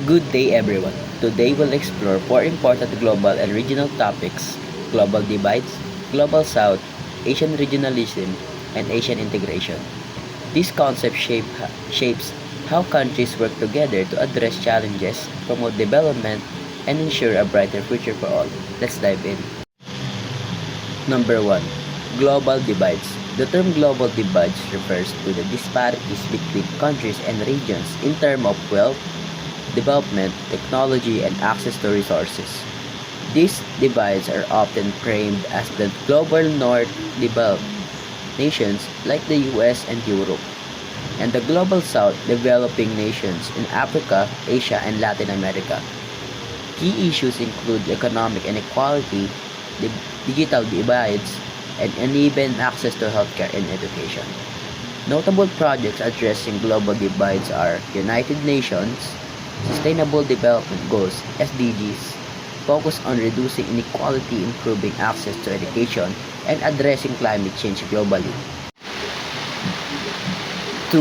Good day everyone. Today we'll explore four important global and regional topics: global divides, global south, Asian regionalism, and Asian integration. This concept shapes how countries work together to address challenges, promote development, and ensure a brighter future for all. Let's dive in. Number 1. Global divides. The term global divides refers to the disparities between countries and regions in terms of wealth, development, technology, and access to resources. These divides are often framed as the global north developed nations like the US and Europe, and the global south developing nations in Africa, Asia, and Latin America. Key issues include economic inequality, digital divides, and uneven access to healthcare and education. Notable projects addressing global divides are United Nations Sustainable Development Goals (SDGs), focus on reducing inequality, improving access to education, and addressing climate change globally. 2.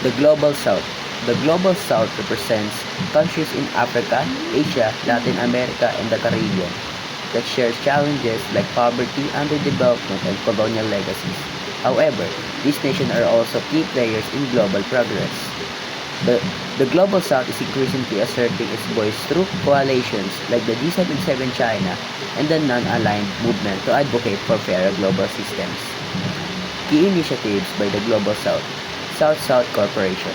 The Global South. The Global South represents countries in Africa, Asia, Latin America, and the Caribbean that share challenges like poverty, underdevelopment, and colonial legacies. However, these nations are also key players in global progress. The Global South is increasingly asserting its voice through coalitions like the G77 China and the Non-Aligned Movement to advocate for fairer global systems. Key initiatives by the Global South. South-South Cooperation.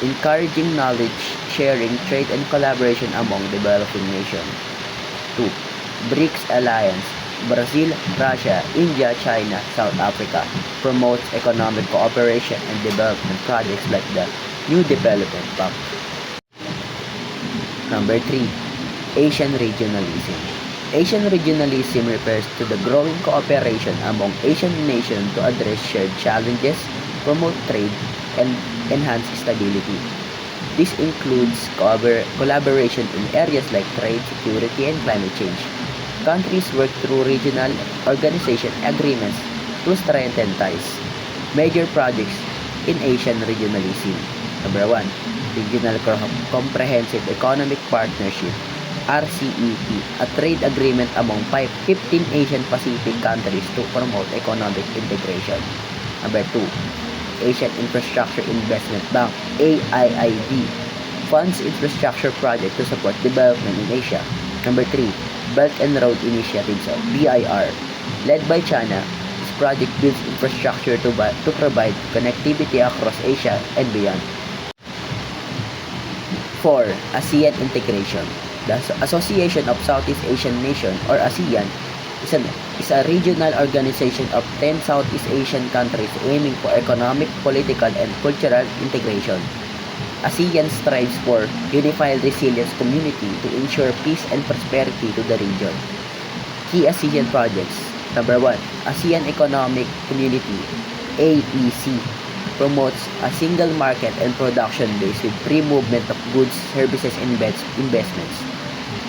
Encouraging knowledge sharing, trade, and collaboration among developing nations. 2. BRICS Alliance. Brazil, Russia, India, China, South Africa promotes economic cooperation and development projects like the New Development Bank. Number 3. Asian Regionalism. Asian regionalism refers to the growing cooperation among Asian nations to address shared challenges, promote trade, and enhance stability. This includes collaboration in areas like trade, security, and climate change. Countries work through regional organization agreements to strengthen ties. Major projects in Asian regionalism. Number 1. Regional Comprehensive Economic Partnership (RCEP), a trade agreement among 15 Asian Pacific countries to promote economic integration. Number 2. Asian Infrastructure Investment Bank (AIIB), funds infrastructure projects to support development in Asia. Number 3. Belt and Road Initiatives or BIR, led by China. This project builds infrastructure to provide connectivity across Asia and beyond. 4. ASEAN Integration. The Association of Southeast Asian Nations or ASEAN is a regional organization of 10 Southeast Asian countries aiming for economic, political, and cultural integration. ASEAN strives for unified resilience community to ensure peace and prosperity to the region. Key ASEAN projects. Number 1. ASEAN Economic Community (AEC) promotes a single market and production base with free movement of goods, services, and investments.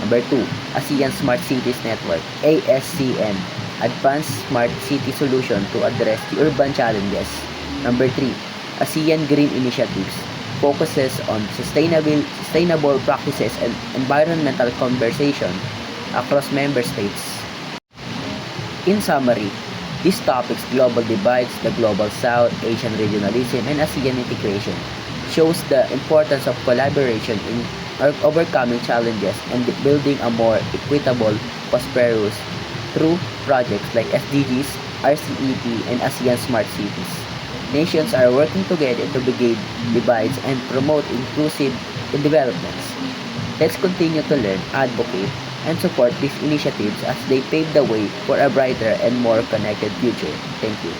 Number 2. ASEAN Smart Cities Network (ASCN), advanced smart city solution to address the urban challenges. Number 3. ASEAN Green Initiatives focuses on sustainable practices and environmental conservation across member states. In summary, these topics, global divides, the global south, Asian regionalism, and ASEAN integration, shows the importance of collaboration in overcoming challenges and building a more equitable, prosperous through projects like SDGs, RCEP, and ASEAN Smart Cities. Nations are working together to mitigate divides and promote inclusive developments. Let's continue to learn, advocate, and support these initiatives as they pave the way for a brighter and more connected future. Thank you.